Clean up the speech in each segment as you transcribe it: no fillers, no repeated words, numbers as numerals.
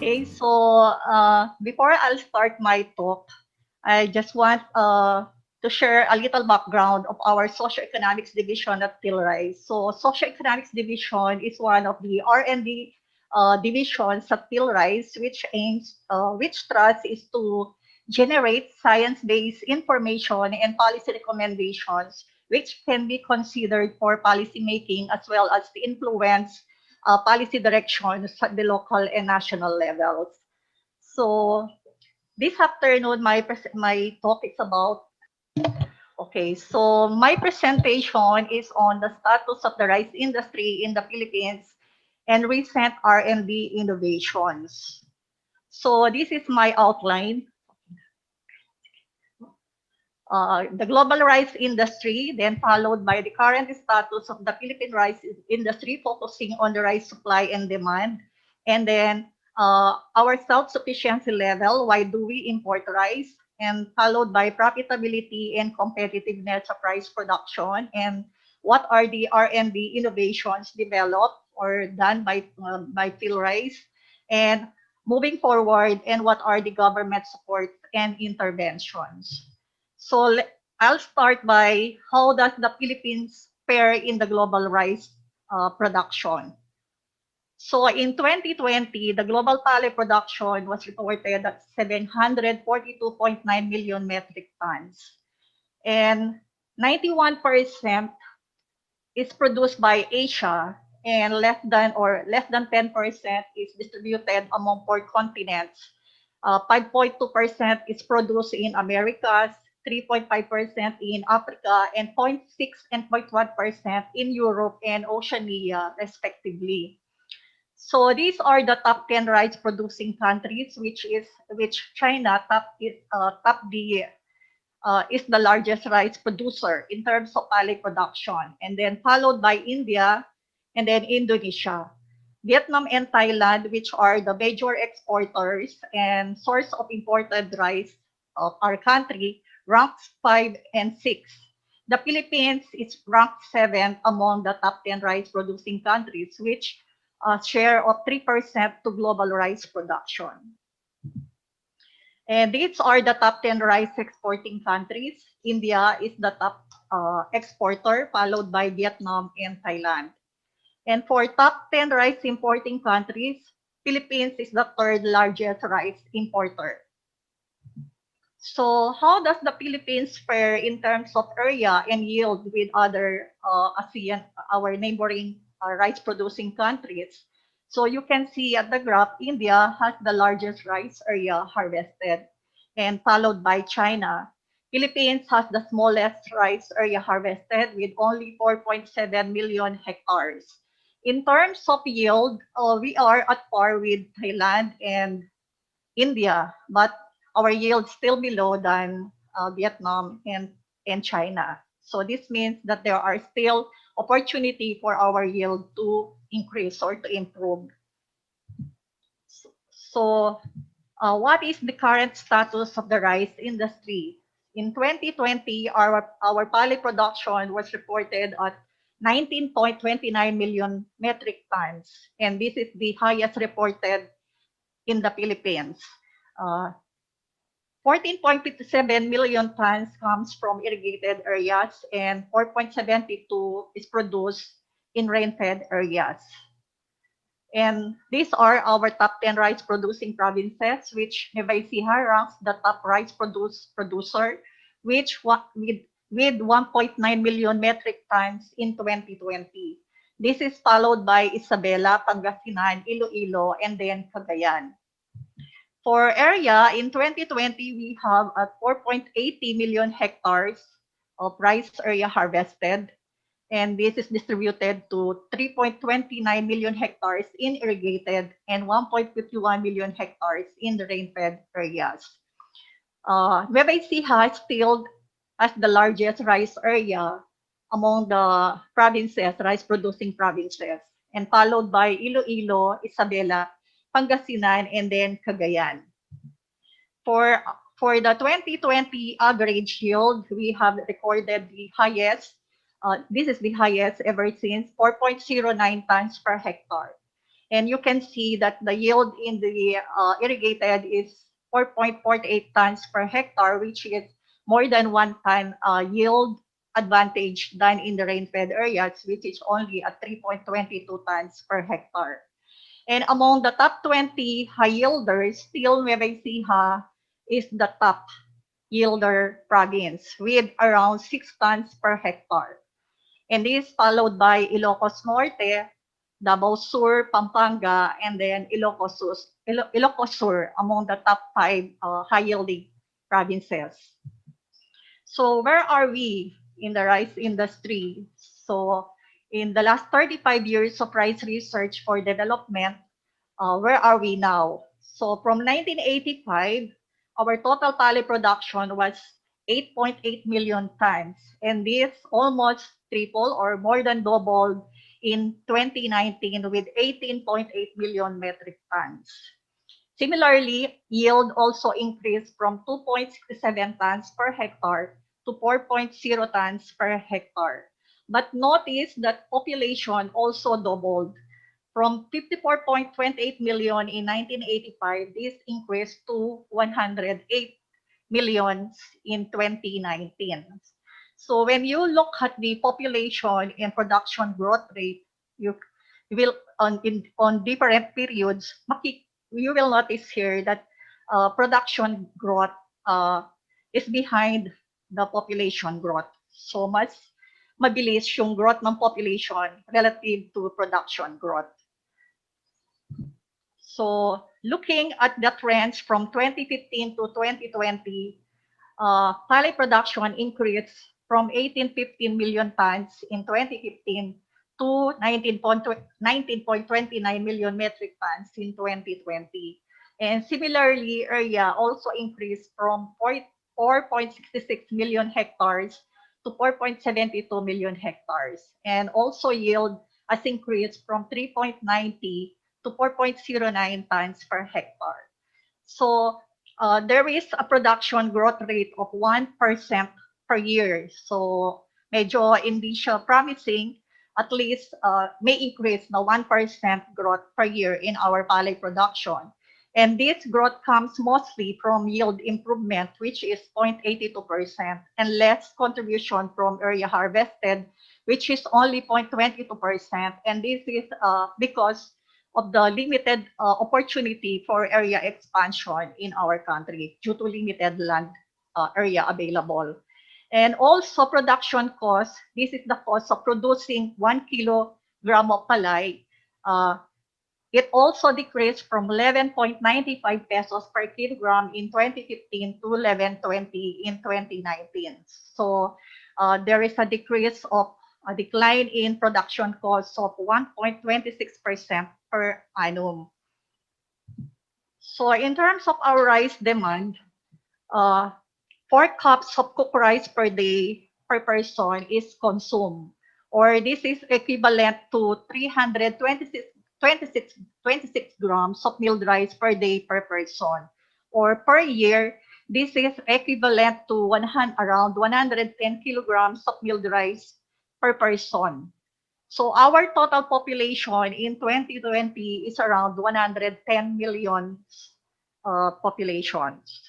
Okay, so before I'll start my talk, I just want to share a little background of our Socio Economics Division at PhilRice. So Socio Economics Division is one of the R&D divisions at PhilRice, which trust is to generate science-based information and policy recommendations, which can be considered for policy making as well as to influence policy directions at the local and national levels. So this afternoon, my talk is about. Okay, so my presentation is on the status of the rice industry in the Philippines and recent R&D innovations. So this is my outline. The global rice industry, then followed by the current status of the Philippine rice industry, focusing on the rice supply and demand, and then our self-sufficiency level, why do we import rice, and followed by profitability and competitiveness of rice production, and what are the R&D innovations developed or done by PhilRice, and moving forward, and what are the government support and interventions. So I'll start by how does the Philippines fare in the global rice production. So in 2020, the global palay production was reported at 742.9 million metric tons. And 91% is produced by Asia and less than 10% is distributed among four continents. 5.2% is produced in Americas, 3.5% in Africa, and 0.6 and 0.1% in Europe and Oceania, respectively. So these are the top 10 rice producing countries, which China is the largest rice producer in terms of palay production, and then followed by India and then Indonesia. Vietnam and Thailand, which are the major exporters and source of imported rice of our country, ranks 5 and 6. The Philippines is ranked 7th among the top 10 rice producing countries, which share of 3% to global rice production. And these are the top 10 rice exporting countries. India is the top exporter, followed by Vietnam and Thailand. And for top 10 rice importing countries, Philippines is the third largest rice importer. So how does the Philippines fare in terms of area and yield with other ASEAN, our neighboring rice producing countries? So you can see at the graph, India has the largest rice area harvested and followed by China. Philippines has the smallest rice area harvested with only 4.7 million hectares. In terms of yield, we are at par with Thailand and India, but our yield still below than Vietnam and China. So this means that there are still opportunity for our yield to increase or to improve. So what is the current status of the rice industry? In 2020, our palay production was reported at 19.29 million metric tons, and this is the highest reported in the Philippines. 14.57 million tons comes from irrigated areas and 4.72 is produced in rain-fed areas. And these are our top 10 rice producing provinces, which Nueva Ecija ranks the top rice producer, with 1.9 million metric tons in 2020. This is followed by Isabela, Pangasinan, Iloilo, and then Cagayan. For area, in 2020, we have 4.80 million hectares of rice area harvested, and this is distributed to 3.29 million hectares in irrigated and 1.51 million hectares in the rain-fed areas. Nueva Ecija still has the largest rice area among the provinces, rice-producing provinces, and followed by Iloilo, Isabela, Pangasinan, and then Cagayan. For the 2020 average yield, we have recorded the highest. This is the highest ever since 4.09 tons per hectare. And you can see that the yield in the irrigated is 4.48 tons per hectare, which is more than 1 ton yield advantage than in the rain-fed areas, which is only at 3.22 tons per hectare. And among the top 20 high yielders, still Nueva Ecija is the top yielder province with around 6 tons per hectare. And this is followed by Ilocos Norte, Davao Sur, Pampanga, and then Ilocos Sur among the top 5 high-yielding provinces. So where are we in the rice industry? So in the last 35 years of rice research for development, where are we now? So from 1985, our total palay production was 8.8 million tons, and this almost triple or more than doubled in 2019 with 18.8 million metric tons. Similarly, yield also increased from 2.67 tons per hectare to 4.0 tons per hectare. But notice that population also doubled. From 54.28 million in 1985, this increased to 108 millions in 2019. So when you look at the population and production growth rate, you will on different periods, you will notice here that production growth is behind the population growth. So mas mabilis yung growth ng population relative to production growth. So looking at the trends from 2015 to 2020, palay production increased from 18.15 million tons in 2015 to 19.29 million metric tons in 2020. And similarly, area also increased from 4.66 million hectares to 4.72 million hectares. And also yield has increased from 3.90 to 4.09 tons per hectare. So there is a production growth rate of 1% per year. So medyo hindi siya promising, at least may increase na 1% growth per year in our palay production. And this growth comes mostly from yield improvement, which is 0.82%, and less contribution from area harvested, which is only 0.22%. And this is because of the limited opportunity for area expansion in our country due to limited land area available. And also production cost, this is the cost of producing 1 kilogram of palay. It also decreased from 11.95 pesos per kilogram in 2015 to 11.20 in 2019. So there is a decrease of a decline in production costs of 1.26% per annum. So in terms of our rice demand, 4 cups of cooked rice per day per person is consumed, or this is equivalent to 26 grams of milled rice per day per person, or per year, this is equivalent to around 110 kilograms of milled rice per person. So our total population in 2020 is around 110 million populations.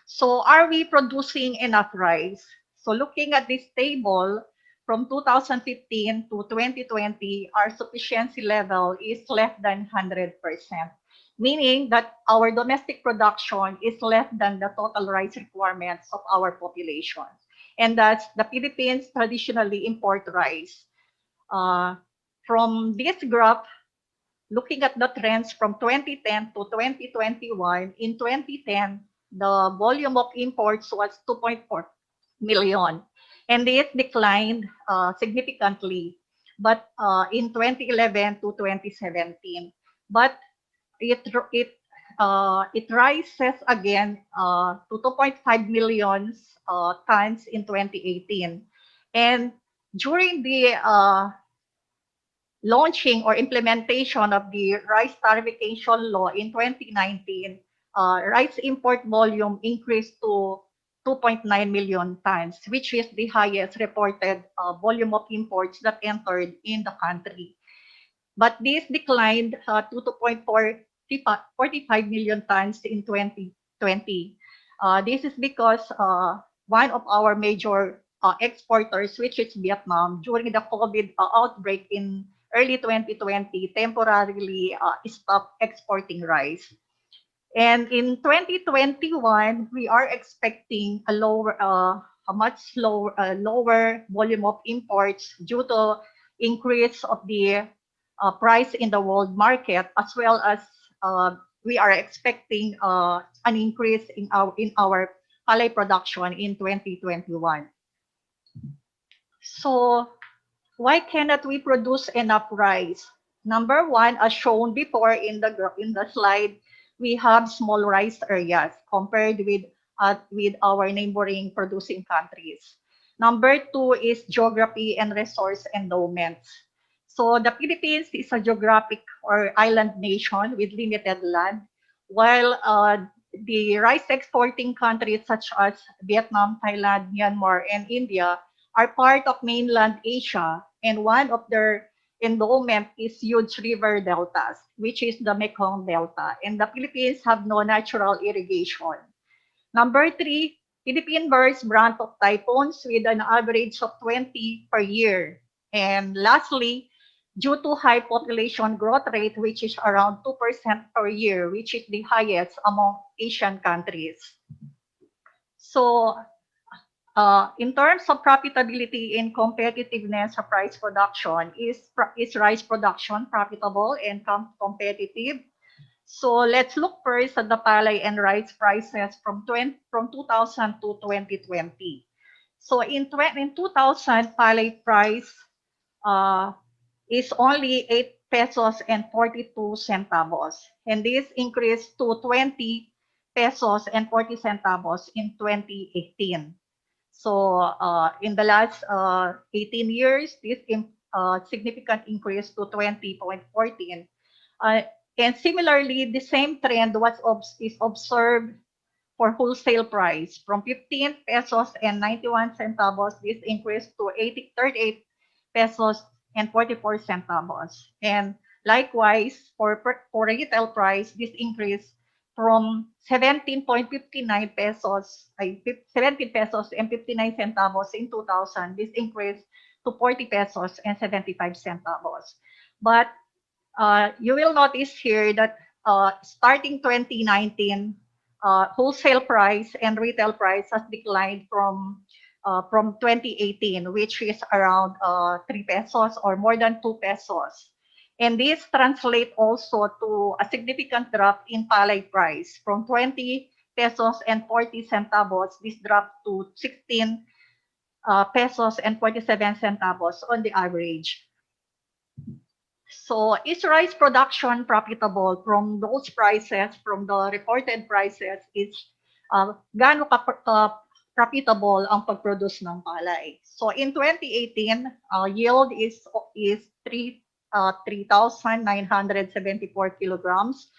So are we producing enough rice? So looking at this table, from 2015 to 2020, our sufficiency level is less than 100%, meaning that our domestic production is less than the total rice requirements of our population. And that's the Philippines traditionally import rice. From this graph, looking at the trends from 2010 to 2021, in 2010, the volume of imports was 2.4 million, and it declined significantly, but in 2011 to 2017. But it rises again to 2.5 million tons in 2018, and during the launching or implementation of the rice tariffication law in 2019, rice import volume increased to 2.9 million tons, which is the highest reported volume of imports that entered in the country. but this declined to 2.45 million tons in 2020. This is because one of our major exporters, which is Vietnam, during the COVID outbreak in early 2020, temporarily stopped exporting rice. And in 2021, we are expecting a much lower volume of imports due to increase of the price in the world market, as well as we are expecting an increase in our palay production in 2021. So why cannot we produce enough rice? Number one, as shown before in the slide, we have small rice areas compared with our neighboring producing countries. Number two is geography and resource endowments. So the Philippines is a geographic or island nation with limited land, while the rice exporting countries such as Vietnam, Thailand, Myanmar, and India are part of mainland Asia, and one of their endowment is huge river deltas, which is the Mekong Delta, and the Philippines have no natural irrigation. Number three, Philippine bears brunt of typhoons with an average of 20 per year. And lastly, due to high population growth rate, which is around 2% per year, which is the highest among Asian countries. So in terms of profitability and competitiveness of rice production, is rice production profitable and competitive? So let's look first at the palay and rice prices from 2000 to 2020. So in 2000, palay price uh, is only 8 pesos and 42 centavos. And this increased to 20 pesos and 40 centavos in 2018. So in the last 18 years, this significant increase to 20.14. Uh, and similarly, the same trend is observed for wholesale price from 15 pesos and 91 centavos. This increased to 38 pesos and 44 centavos. And likewise, for retail price, this increased from 17.59 pesos, 17 pesos and 59 centavos in 2000. This increased to 40 pesos and 75 centavos. But you will notice here that starting 2019, wholesale price and retail price has declined from 2018, which is around 3 pesos or more than 2 pesos. And this translates also to a significant drop in palay price from 20 pesos and 40 centavos. This dropped to 16 pesos and 47 centavos on the average. So is rice production profitable from those prices, from the reported prices, is gaano profitable ang pag-produce ng palay? So in 2018, yield is 3,974 kilograms.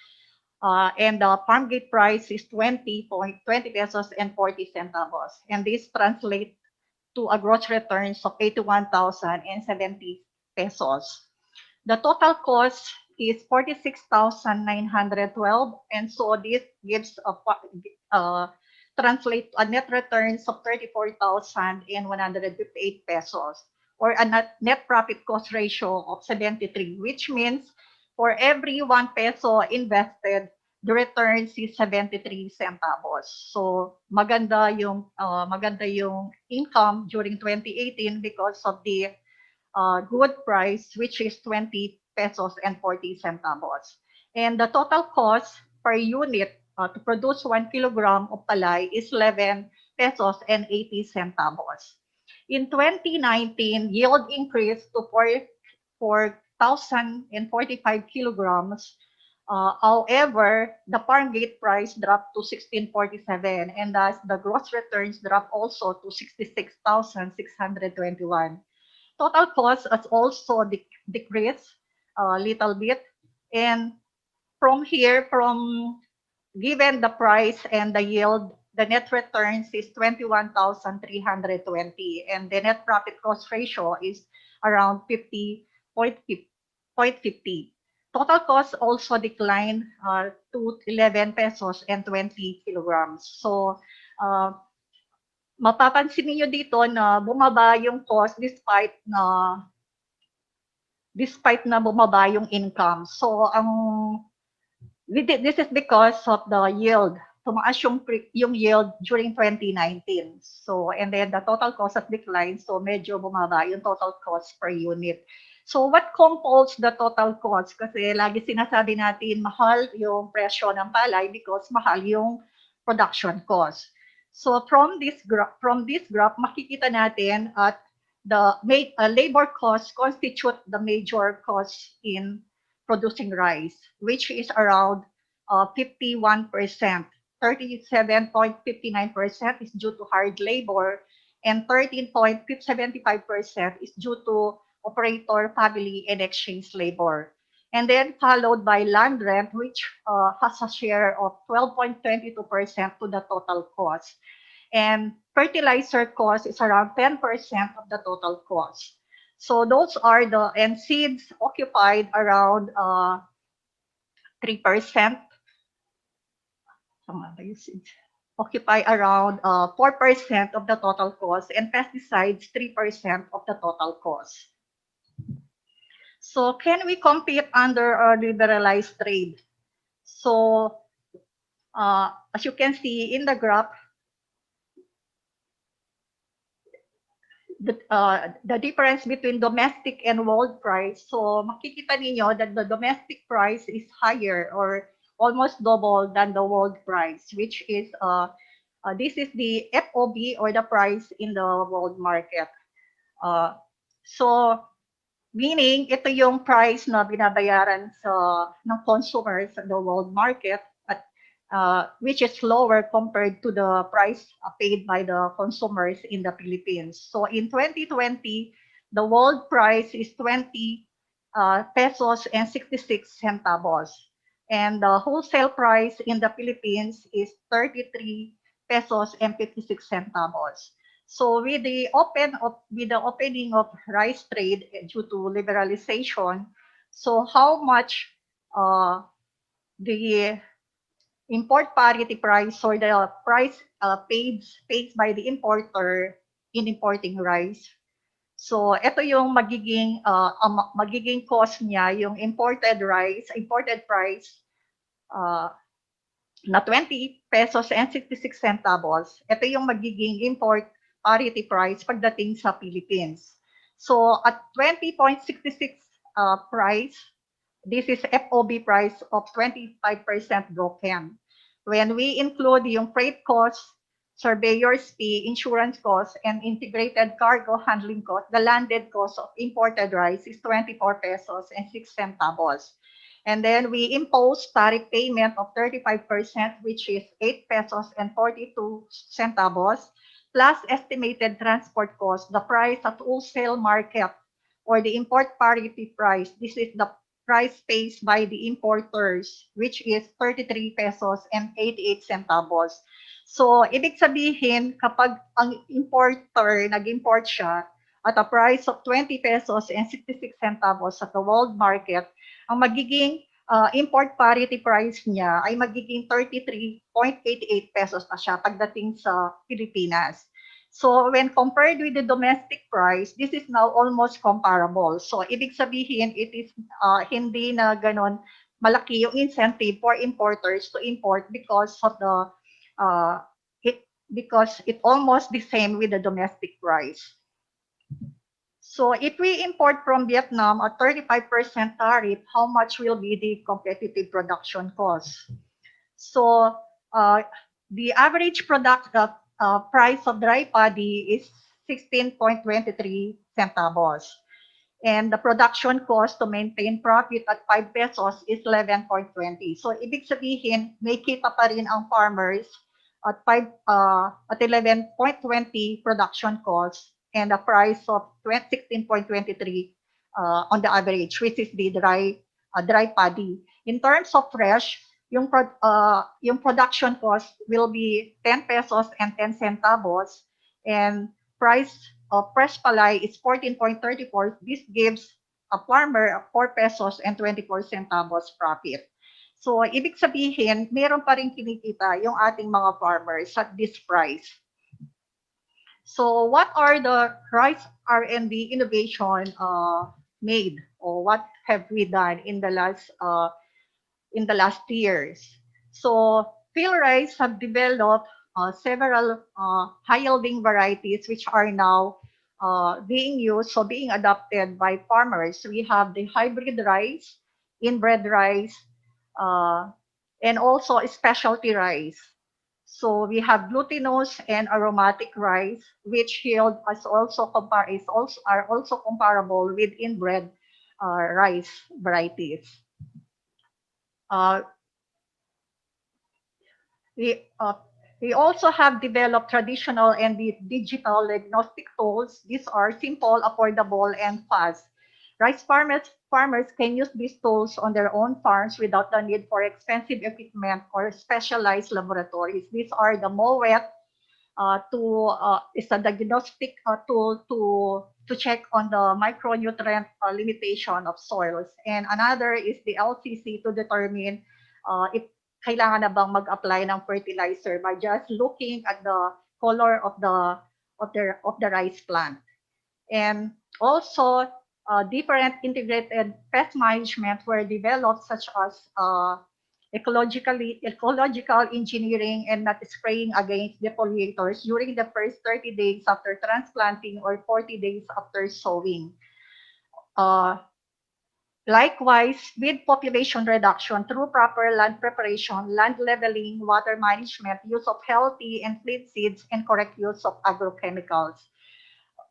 And the farm gate price is 20 pesos and 40 centavos. And this translates to a gross returns of 81,070 pesos. The total cost is 46,912, and so this gives translate a net returns of 34,158 pesos, or a net profit cost ratio of 73, which means for every 1 peso invested, the returns is 73 centavos. So maganda yung income during 2018 because of the good price, which is 20 pesos and 40 centavos. And the total cost per unit to produce 1 kilogram of palay is 11 pesos and 80 centavos. In 2019, yield increased to 4,045 kilograms. However, the farm gate price dropped to 1647, and thus the gross returns dropped also to 66,621. Total cost has also decreased a little bit. And from here, given the price and the yield, the net returns is 21,320, and the net profit cost ratio is around 50.50. 0.50. Total cost also declined to 11 pesos and 20 kilograms. So, mapapansin niyo dito na bumaba yung cost despite na bumaba yung income. So, this is because of the yield. Tumaas yung yield during 2019. So, and then the total cost of decline, so medyo bumaba yung total cost per unit. So, what composes the total cost? Kasi lagi sinasabi natin, mahal yung presyo ng palay because mahal yung production cost. So, from this graph, makikita natin at the labor cost constitute the major cost in producing rice, which is around 51%. 37.59% is due to hard labor, and 13.75% is due to operator, family, and exchange labor. And then followed by land rent, which has a share of 12.22% to the total cost. And fertilizer cost is around 10% of the total cost. So those are and seeds occupied around 3%. Occupy around 4% of the total cost, and pesticides 3% of the total cost. So can we compete under a liberalized trade? So as you can see in the graph, the difference between domestic and world price. So makikita ninyo that the domestic price is higher or almost double than the world price, which is this is the FOB or the price in the world market. So meaning ito yung price na binabayaran ng consumers sa the world market, at which is lower compared to the price paid by the consumers in the Philippines. So in 2020, the world price is 20 pesos and 66 centavos. And the wholesale price in the Philippines is 33 pesos and 56 centavos. So with the opening of rice trade due to liberalization, so how much the import parity price or the price paid by the importer in importing rice. So ito yung magiging cost niya, yung imported price na 20 pesos and 66 centavos. Ito yung magiging import parity price pagdating sa Philippines. So at 20.66 price, this is FOB price of 25% broken. When we include yung freight cost, surveyor's fee, insurance cost, and integrated cargo handling cost, the landed cost of imported rice is 24 pesos and 6 centavos. And then we impose tariff payment of 35%, which is 8 pesos and 42 centavos, plus estimated transport cost, the price at wholesale market or the import parity price. This is the price paid by the importers, which is 33 pesos and 88 centavos. So, ibig sabihin, kapag ang importer nag-import siya at a price of 20 pesos and 66 centavos at the world market, ang magiging import parity price niya ay magiging 33.88 pesos na siya pagdating sa Pilipinas. So when compared with the domestic price, this is now almost comparable. So ibig sabihin, it is hindi na ganon malaki yung incentive for importers to import because of the because it almost the same with the domestic price. So if we import from Vietnam at 35% tariff, how much will be the competitive production cost? So the average product price of dry paddy is 16.23 centavos. And the production cost to maintain profit at 5 pesos is 11.20. So ibig sabihin, may kita pa rin ang farmers at 11.20 production cost and a price of 16.23 on the average, which is the dry paddy. In terms of fresh, yung production cost will be 10 pesos and 10 centavos, and price of fresh palay is 14.34. This gives a farmer 4 pesos and 24 centavos profit. So, ibig sabihin, meron pa rin kinikita yung ating mga farmers at this price. So, what are the rice R&D innovation made, or what have we done in the last years? So, PhilRice have developed several high-yielding varieties which are now being used, so being adopted by farmers. We have the hybrid rice, inbred rice, uh, and also specialty rice. So we have glutinous and aromatic rice, which yield are also comparable with inbred rice varieties. Uh, we, uh, we also have developed traditional and digital diagnostic tools. These are simple, affordable, and fast. Farmers can use these tools on their own farms without the need for expensive equipment or specialized laboratories. These are the MOWET is a diagnostic tool to check on the micronutrient limitation of soils. And another is the LCC to determine if kailangan na bang mag-apply ng fertilizer by just looking at the color of the rice plant. And also, different integrated pest management were developed, such as ecological engineering and not spraying against defoliators during the first 30 days after transplanting or 40 days after sowing. Likewise, with population reduction through proper land preparation, land leveling, water management, use of healthy and clean seeds, and correct use of agrochemicals.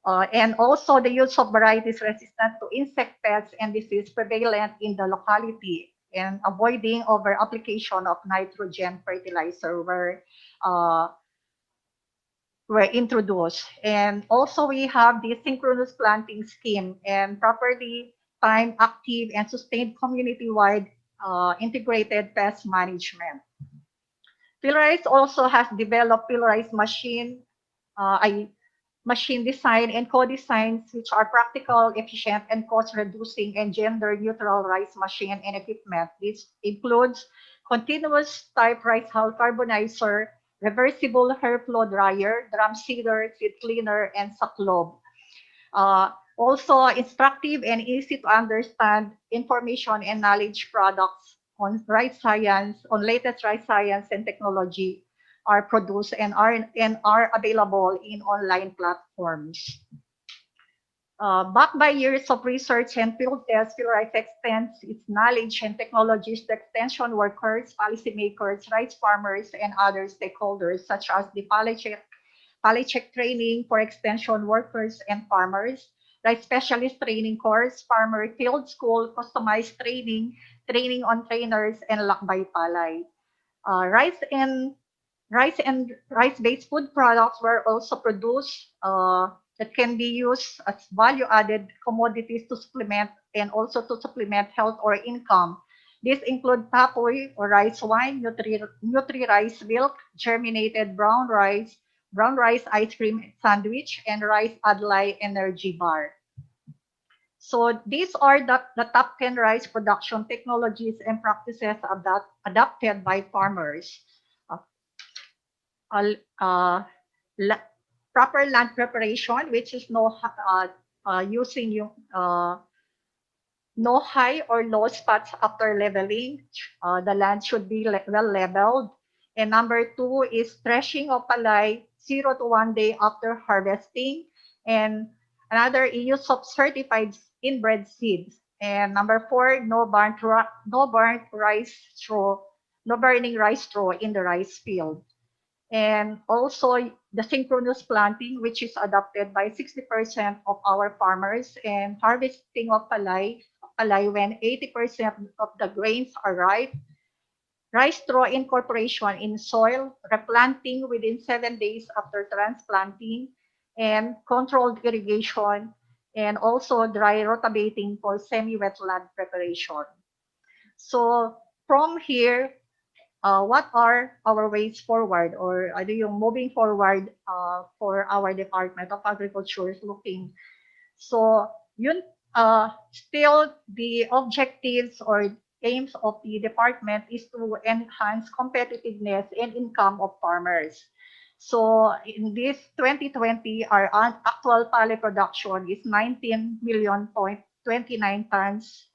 And also the use of varieties resistant to insect pests and disease prevalent in the locality, and avoiding over application of nitrogen fertilizer were introduced. And also we have the synchronous planting scheme and properly timed, active, and sustained community-wide integrated pest management. PhilRice also has developed PhilRice machine design and co-designs which are practical, efficient, and cost-reducing and gender-neutral rice machine and equipment. This includes continuous type rice hull carbonizer, reversible hair flow dryer, drum seeder, seed cleaner, and sacklobe. Also, instructive and easy to understand information and knowledge products on rice science, on latest rice science and technology are produced and are available in online platforms. Backed by years of research and field tests, PhilRice extends its knowledge and technologies to extension workers, policymakers, rice farmers, and other stakeholders, such as the Polycheck training for extension workers and farmers, rice specialist training course, farmer field school, customized training on trainers, and lakbay palay. Rice-based food products were also produced that can be used as value-added commodities to supplement and also to supplement health or income. These include papoy or rice wine, nutri-rice milk, germinated brown rice ice cream sandwich, and rice adlai energy bar. So these are the top 10 rice production technologies and practices adopted by farmers. Uh, Proper land preparation, which is using yung no high or low spots after leveling. The land should be well leveled. And number 2 is threshing of palay 0 to 1 day after harvesting. And another use of certified inbred seeds. And number 4, no burning rice straw in the rice field. And also the synchronous planting, which is adopted by 60% of our farmers, and harvesting of palay when 80% of the grains are ripe, rice straw incorporation in soil, replanting within 7 days after transplanting, and controlled irrigation, and also dry rotabating for semi-wetland preparation. So from here, what are our ways forward, or ano yung moving forward for our Department of Agriculture is looking. So yun, still the objectives or aims of the department is to enhance competitiveness and income of farmers. So in this 2020, our actual pallet production is 19 million point 29 tons.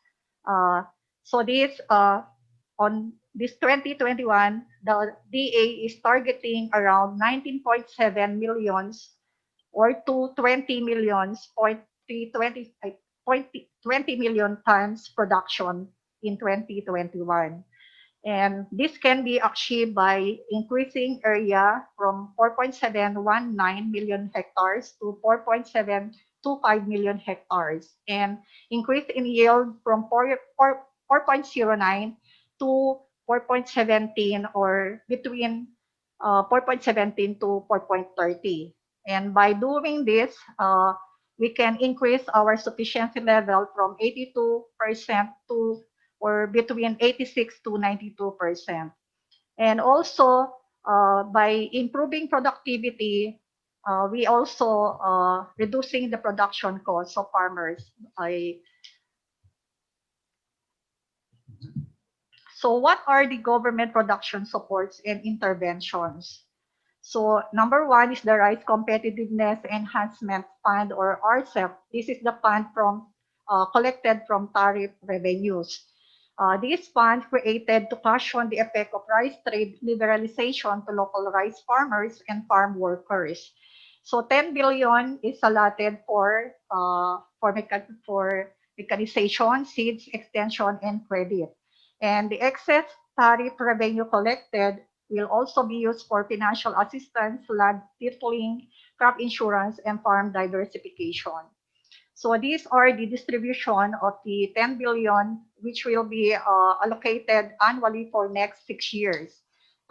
Uh, so this on this 2021, the DA is targeting around 19.7 millions or to 20 millions, point 320, point 20 million tons production in 2021. And this can be achieved by increasing area from 4.719 million hectares to 4.725 million hectares, and increase in yield from 4.09 to 4.17, or between 4.17 to 4.30. And by doing this, we can increase our sufficiency level from 82% to or between 86 to 92%. And also, by improving productivity, we also reducing the production costs of farmers. So what are the government production supports and interventions? So number one is the Rice Competitiveness Enhancement Fund, or RCEP. This is the fund collected from tariff revenues. This fund created to cushion the effect of rice trade liberalization to local rice farmers and farm workers. So 10 billion is allotted for mechanization, seeds, extension, and credit. And the excess tariff revenue collected will also be used for financial assistance, land titling, crop insurance, and farm diversification. So these are the distribution of the 10 billion, which will be allocated annually for next 6 years.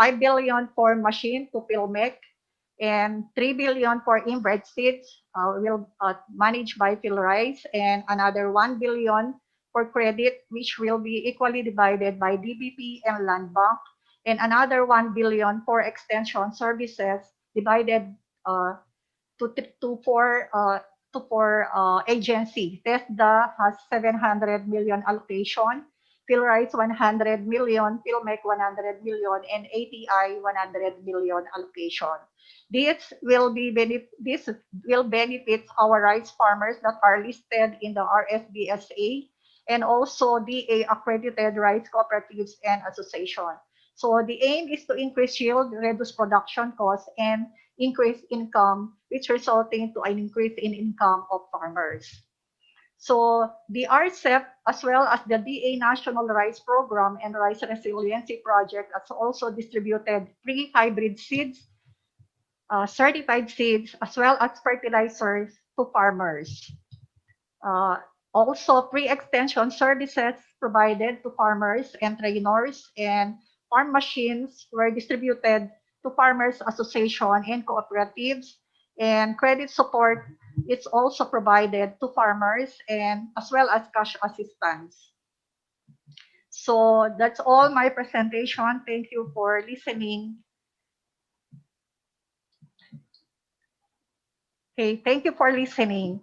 5 billion for machine to fill milk, and 3 billion for inbred seeds will managed by PhilRice, and another 1 billion for credit, which will be equally divided by DBP and Land Bank, and another 1 billion for extension services divided uh, to four agency. TESDA has 700 million allocation, PhilRice 100 million, PhilMec 100 million, and ATI 100 million allocation. This will benefit our rice farmers that are listed in the RSBSA, and also DA accredited rice cooperatives and association. So the aim is to increase yield, reduce production costs, and increase income, which resulting to an increase in income of farmers. So the RCEP, as well as the DA National Rice Program and Rice Resiliency Project, has also distributed free hybrid seeds, certified seeds, as well as fertilizers to farmers. Uh, Also, pre-extension services provided to farmers and trainers, and farm machines were distributed to farmers association and cooperatives, and credit support is also provided to farmers, and as well as cash assistance. So that's all my presentation. Thank you for listening. Okay, thank you for listening.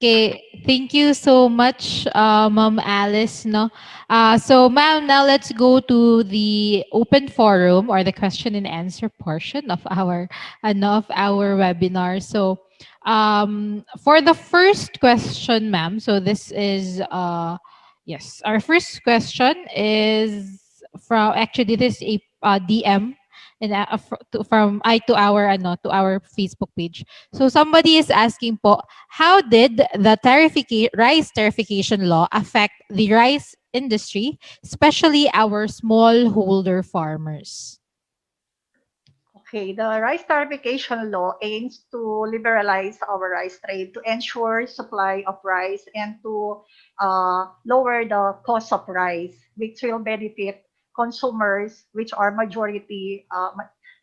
Okay, thank you so much, Ma'am Alice. No, so ma'am, now let's go to the open forum or the question and answer portion of our webinar. So, for the first question, ma'am. So this is yes, our first question is from, actually this is a DM and from I to our to our Facebook page. So somebody is asking po, how did the rice tarification law affect the rice industry, especially our smallholder farmers? Okay, the rice tarification law aims to liberalize our rice trade to ensure supply of rice and to lower the cost of rice, which will benefit consumers, which are majority,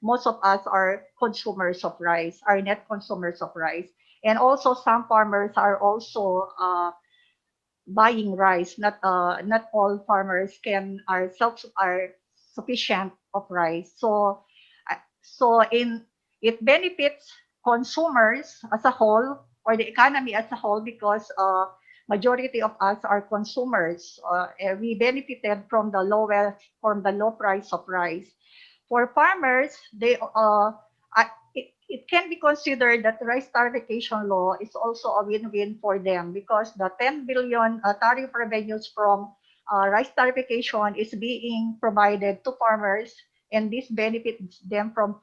most of us are consumers of rice, are net consumers of rice. And also some farmers are also buying rice. Not all farmers are sufficient of rice. So in it benefits consumers as a whole, or the economy as a whole because majority of us are consumers. We benefited from the low price of rice. For farmers, it can be considered that the rice tariffication law is also a win-win for them because the 10 billion tariff revenues from rice tariffication is being provided to farmers, and this benefits them uh,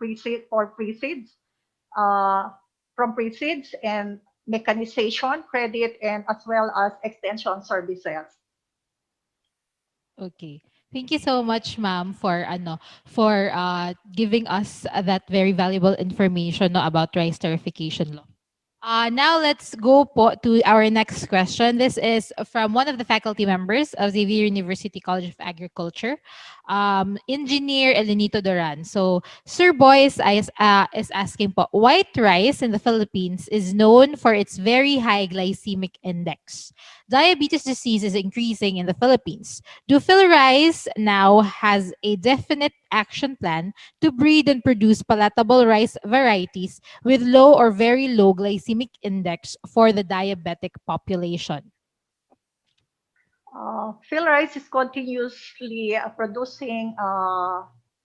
from pre-seeds and mechanization, credit, and as well as extension services. Okay. Thank you so much, ma'am, for giving us that very valuable information no, about rice tariffication law. Now let's go to our next question. This is from one of the faculty members of Xavier University College of Agriculture, Engineer Elenito Duran. So, Sir Boyce is asking po, white rice in the Philippines is known for its very high glycemic index. Diabetes disease is increasing in the Philippines. Do PhilRice now has a definite action plan to breed and produce palatable rice varieties with low or very low glycemic index for the diabetic population? PhilRice is continuously producing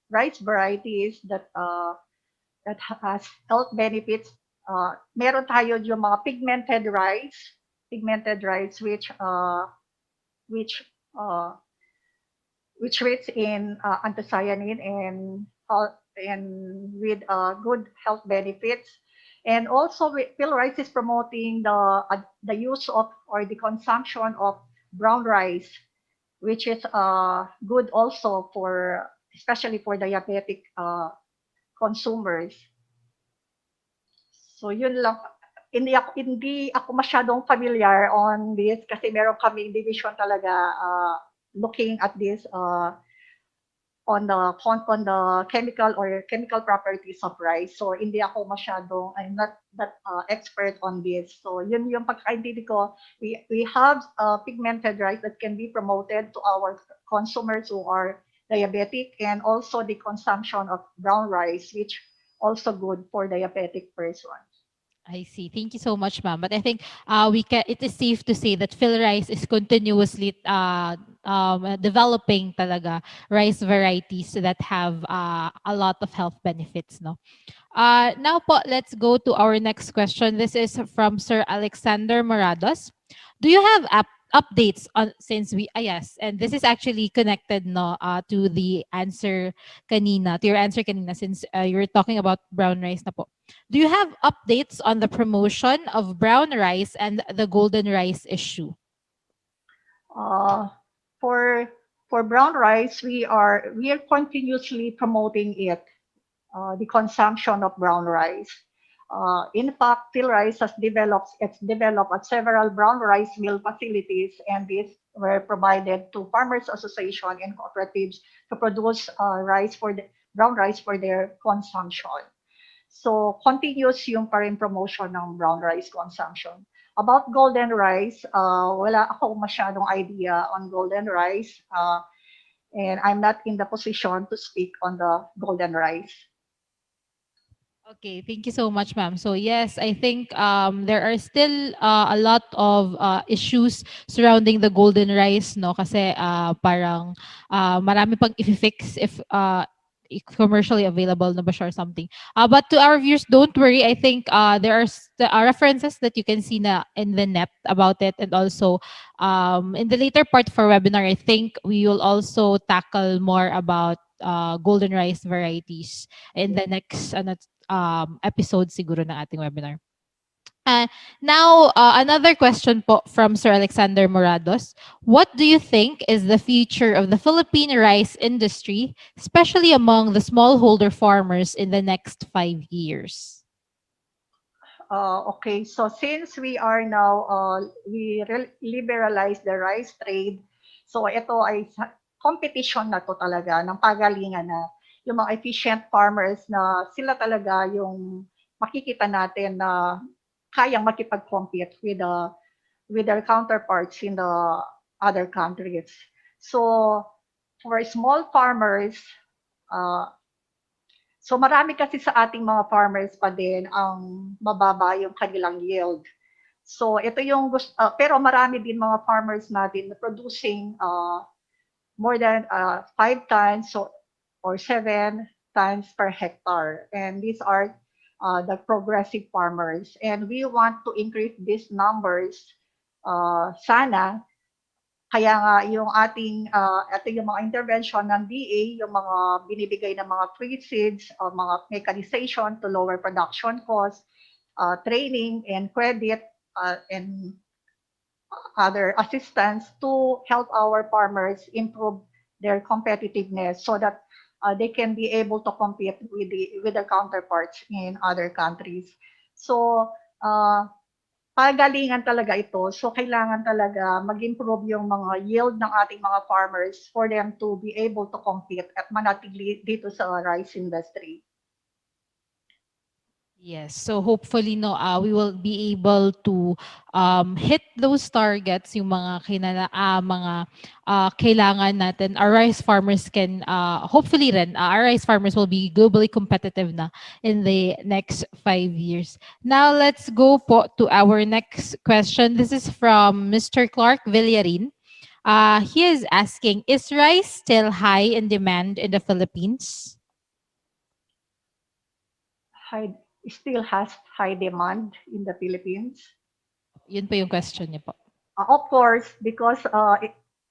rice varieties that has health benefits. Meron tayo yung mga pigmented rice which uh, which rich in anthocyanin and with good health benefits. And also, PhilRice is promoting the use of or the consumption of brown rice, which is good also for especially for diabetic consumers. So yun lang. Hindi ako masyadong familiar on this kasi meron kaming division talaga looking at this on the chemical properties of rice. So hindi ako masyadong I'm not that expert on this. So yun yung pagkaintindi ko. We have pigmented rice that can be promoted to our consumers who are diabetic, and also the consumption of brown rice, which also good for diabetic persons. I see. Thank you so much, ma'am. But I think we can. It is safe to say that PhilRice is continuously developing talaga rice varieties that have a lot of health benefits. No. Now po, let's go to our next question. This is from Sir Alexander Morados. Do you have updates on since we yes, and this is actually connected no to the answer kanina, to your answer kanina since you were talking about brown rice na po. Do you have updates on the promotion of brown rice and the golden rice issue? Uh, for for brown rice, we are continuously promoting it, the consumption of brown rice. In fact, PhilRice it's developed at several brown rice mill facilities, and these were provided to farmers association and cooperatives to produce brown rice for their consumption. So continuous yung pa rin promotion ng brown rice consumption. About golden rice, wala ako masyadong idea on golden rice, and I'm not in the position to speak on the golden rice. Okay, thank you so much, ma'am. So yes, I think there are still a lot of issues surrounding the golden rice, no? Kasi parang marami pang i-fix if commercially available na ba siya or something. But to our viewers, don't worry. I think there are references that you can see na in the net about it, and also in the later part of our webinar, I think we will also tackle more about golden rice varieties in the next episode siguro ng ating webinar. Uh, Now, another question po from Sir Alexander Morados. What do you think is the future of the Philippine rice industry, especially among the smallholder farmers in the next 5 years? Okay, so since we are now, liberalize the rice trade, so ito ay competition na to talaga, ng pagalingan na yung mga efficient farmers na sila talaga yung makikita natin na kayang makipag-compete with their counterparts in the other countries. So for small farmers, uh, so marami kasi sa ating mga farmers pa din ang mababa yung kanilang yield. So ito yung pero marami din mga farmers natin na producing more than 5 tons or 7 tons per hectare. And these are the progressive farmers. And we want to increase these numbers sana. Kaya nga yung ito yung mga intervention ng DA, yung mga binibigay ng mga free seeds o mga mechanization to lower production costs, training and credit, and other assistance to help our farmers improve their competitiveness so that they can be able to compete with their counterparts in other countries. So, pagalingan talaga ito. So, kailangan talaga mag-improve yung mga yield ng ating mga farmers for them to be able to compete at manatili dito sa rice industry. Yes. So hopefully no we will be able to hit those targets yung mga mga kailangan natin. Our rice farmers can hopefully rin our rice farmers will be globally competitive na in the next 5 years. Now let's go po to our next question. This is from Mr. Clark Villarin. He is asking, is rice still high in demand in the Philippines? High, still has high demand in the Philippines. Yun po yung question niya po. Of course, because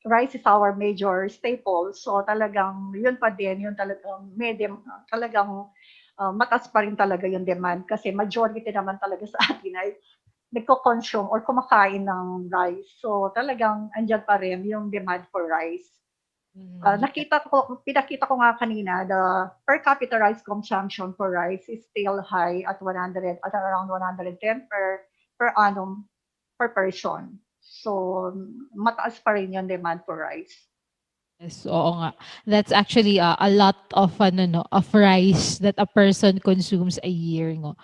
rice is our major staple. So talagang yun pa din, yun talagang medium, talagang mataas pa rin talaga yung demand kasi majority naman talaga sa atin ay nagko-consume or kumakain ng rice. So talagang andyan pa rin yung demand for rice. Pinakita ko nga kanina, the per capita rice consumption for rice is still high at around 110 per annum per person. So, mataas pa rin yung demand for rice. Yes, oo nga. That's actually a lot of of rice that a person consumes a year, no.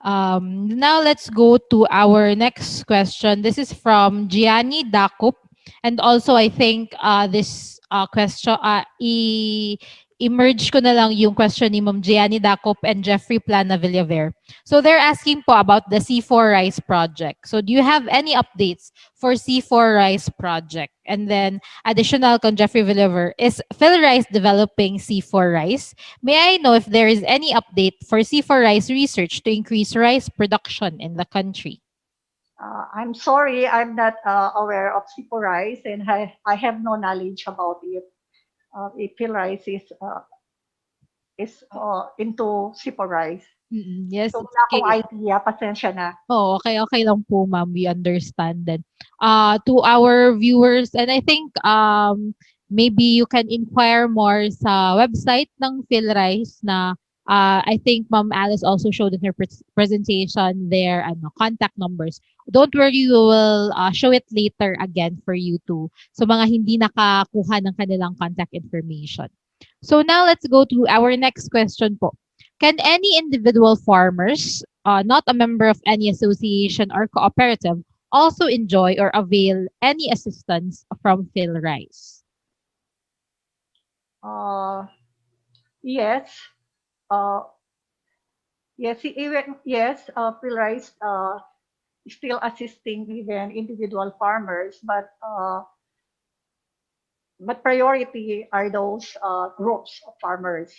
Now let's go to our next question. This is from Gianni Dakup. And also, I think this question, emerge ko na lang yung question ni Ma'am Gianni Dakup and Jeffrey Plana Villaver. So they're asking po about the C4 Rice project. So do you have any updates for C4 Rice project? And then additional con Jeffrey Villaver, is PhilRice developing C4 Rice? May I know if there is any update for C4 Rice research to increase rice production in the country? I'm sorry, I'm not aware of Sipo rice and I have no knowledge about it. If PhilRice is into Sipo rice. Yes, So it's wala akong okay. idea, pasensya na. Oh, okay lang po, ma'am. We understand that. To our viewers, and I think maybe you can inquire more sa website ng PhilRice na I think Ma'am Alice also showed in her presentation their contact numbers. Don't worry, we will show it later again for you to so mga hindi nakakuha ng kanilang contact information. So now let's go to our next question po. Can any individual farmers, not a member of any association or cooperative, also enjoy or avail any assistance from PhilRice? Uh, yes. Uh, yes, PhilRice still assisting even individual farmers, but priority are those groups of farmers.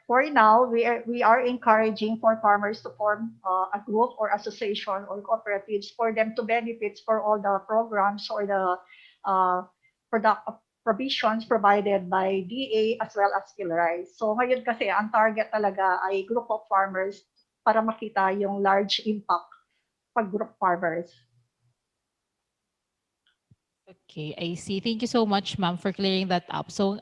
For now, we are encouraging for farmers to form a group or association or cooperatives for them to benefit for all the programs or the uh, product provisions provided by DA as well as PhilRice. So ngayon kasi ang target talaga ay group of farmers para makita yung large impact pag group farmers. Okay, I see. Thank you so much, ma'am, for clearing that up. So,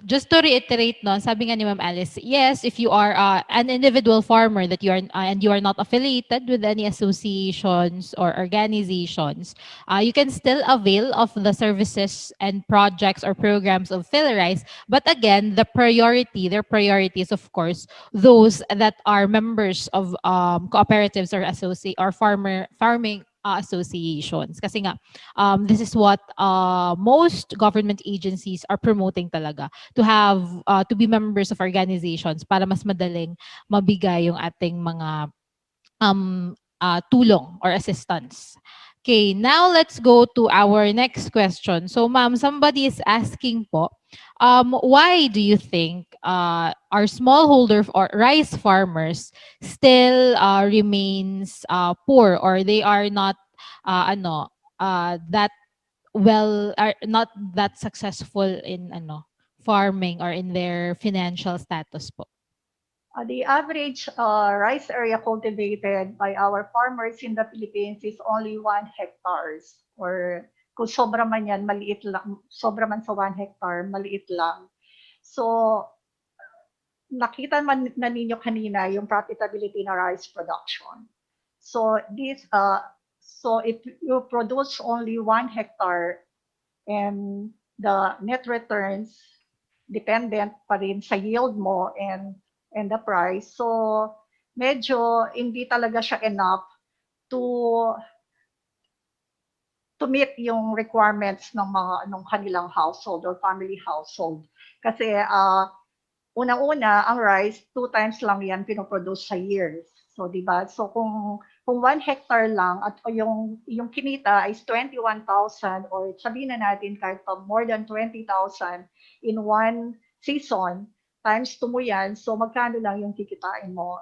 just to reiterate, no, sabi nga ni Ma'am Alice, yes, if you are an individual farmer that you are and you are not affiliated with any associations or organizations, you can still avail of the services and projects or programs of PhilRice. But again, their priority is of course those that are members of cooperatives or farming associations. Kasi nga, this is what most government agencies are promoting talaga to have to be members of organizations para mas madaling mabigay yung ating mga tulong or assistance. Okay, now let's go to our next question. So, ma'am, somebody is asking po, why do you think our smallholder or rice farmers still remains poor, or they are not that well, are not that successful in farming or in their financial status po? The average rice area cultivated by our farmers in the Philippines is only 1 hectares. Or kung sobra man yan, maliit lang. Sobra man sa 1 hectare, maliit lang. So, nakita man na ninyo kanina yung profitability na rice production. So, so if you produce only 1 hectare and the net returns dependent pa rin sa yield mo and the price. So medyo hindi talaga siya enough to to meet yung requirements ng mga ng kanilang household or family household. Kasi unang-una, ang rice, 2 times lang yan pinoproduce sa year. So, di ba? So, kung 1 hectare lang at yung kinita is 21,000 or sabihin na natin kahit pa more than 20,000 in one season, times 2 mo yan, so magkano lang yung kikitain mo?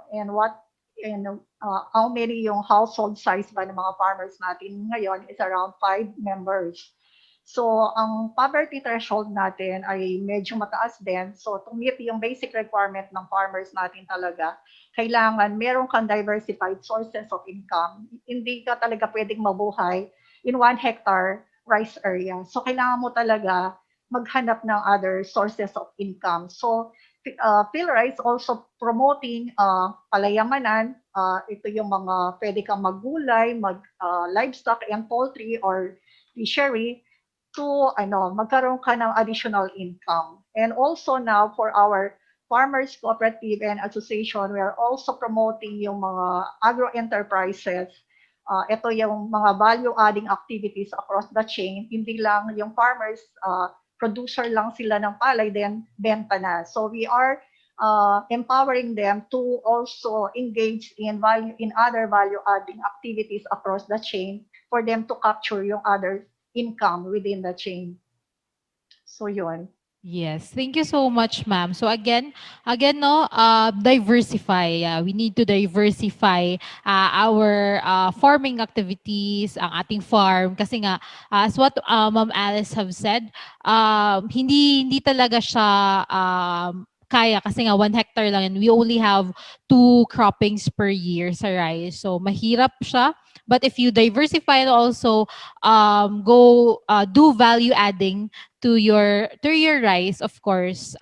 How many yung household size ba ng mga farmers natin ngayon is around 5 members. So, ang poverty threshold natin ay medyo mataas din. So, to meet yung basic requirement ng farmers natin talaga, kailangan meron kang diversified sources of income. Hindi ka talaga pwedeng mabuhay in 1 hectare rice area. So, kailangan mo talaga maghanap ng other sources of income. So, PhilRice also promoting palayamanan. Ito yung mga pwede kang maggulay, livestock and poultry or fishery to magkaroon ka ng additional income. And also now for our farmers cooperative and association, we are also promoting yung mga agro enterprises. Ito yung mga value adding activities across the chain. Hindi lang yung farmers producer lang sila ng palay then benta na. So we are empowering them to also engage in other value adding activities across the chain for them to capture yung other income within the chain. So yun. Yes, thank you so much, ma'am. So again, no, diversify. We need to diversify our farming activities, ang ating farm. Kasi nga, as what Ma'am Alice have said, hindi talaga siya kaya kasi nga 1 hectare lang and we only have 2 croppings per year sa rice. So mahirap siya. But if you diversify and also go do value adding to your rice, of course,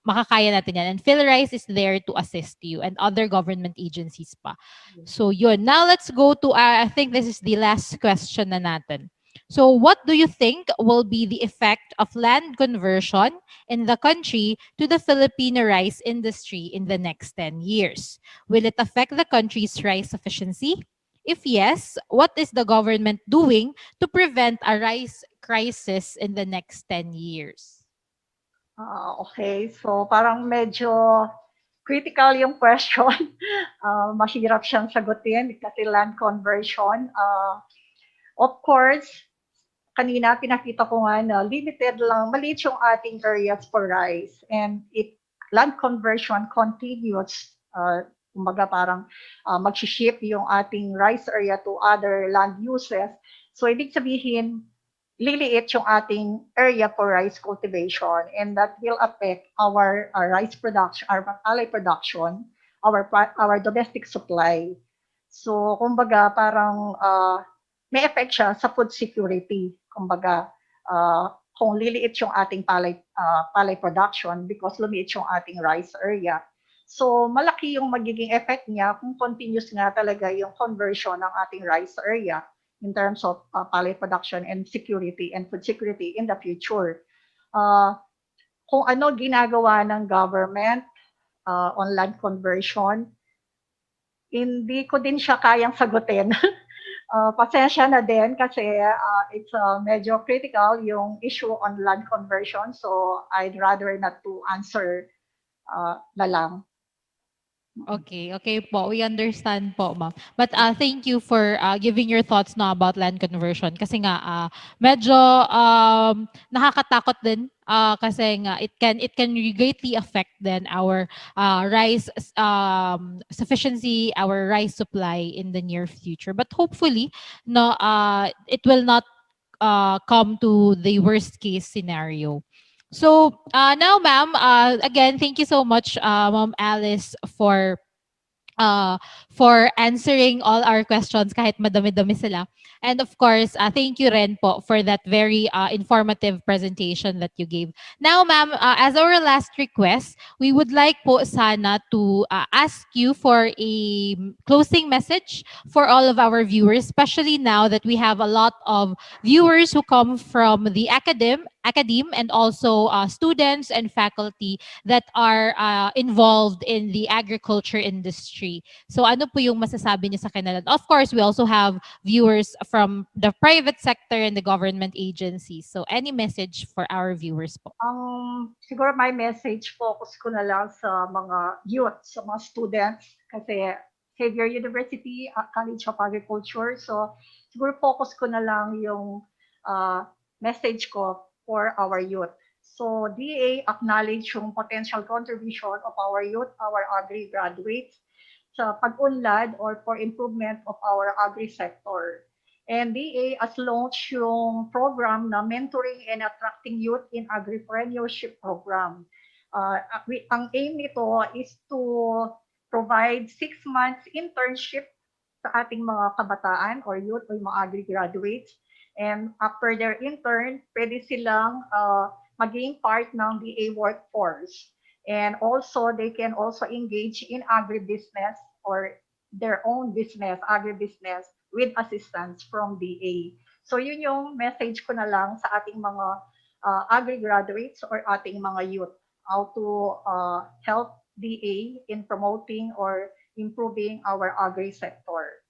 makakaya natin yan. And PhilRice is there to assist you and other government agencies pa. So yun. Now let's go to, I think this is the last question na natin. So what do you think will be the effect of land conversion in the country to the Philippine rice industry in the next 10 years? Will it affect the country's rice sufficiency? If yes, what is the government doing to prevent a rice crisis in the next 10 years? Okay, so parang medyo critical yung question. Mahirap siyang sagutin kasi land conversion. Of course, kanina pinakita ko nga na limited lang, maliit yung ating areas for rice. And if land conversion continues, kumbaga parang mag-shift yung ating rice area to other land uses, so ibig sabihin, liliit yung ating area for rice cultivation and that will affect our rice production, our palay production, our domestic supply. So, kumbaga, parang may effect siya sa food security. Kumbaga, kung liliit yung ating palay production because lumiit yung ating rice area. So, malaki yung magiging effect niya kung continuous nga talaga yung conversion ng ating rice area in terms of palay production and security and food security in the future. Kung ano ginagawa ng government on land conversion, hindi ko din siya kayang sagutin. Pasensya na din kasi it's medyo critical yung issue on land conversion. So I'd rather not to answer na lang. Okay, okay po. We understand po, ma'am. But thank you for giving your thoughts na about land conversion kasi nga medyo nakakatakot din kasi nga it can greatly affect then our rice sufficiency, our rice supply in the near future. But hopefully no it will not come to the worst case scenario. So now, ma'am, again, thank you so much, Ma'am Alice, uh, for answering all our questions kahit madami-dami sila. And of course, thank you rin po for that very informative presentation that you gave. Now, ma'am, as our last request, we would like po sana to ask you for a closing message for all of our viewers, especially now that we have a lot of viewers who come from the academe and also students and faculty that are involved in the agriculture industry. So ano po yung masasabi niyo sa kanila? Of course, we also have viewers from the private sector and the government agencies. So any message for our viewers po? Siguro my message, focus ko na lang sa mga youth, sa mga students, kasi Xavier University, College of Agriculture. So, siguro focus ko na lang yung message ko for our youth. So, DA acknowledge yung potential contribution of our youth, our agri graduates, sa pag-unlad or for improvement of our agri sector. And DA has launched yung program na Mentoring and Attracting Youth in Agripreneurship Program. Ang aim nito is to provide 6 months internship sa ating mga kabataan or youth or mga agri-graduates. And after their intern, pwede silang maging part ng DA workforce. And also, they can also engage in agribusiness or their own business, agribusiness, with assistance from DA. So yun yung message ko na lang sa ating mga agri-graduates or ating mga youth, how to help DA in promoting or improving our agri sector.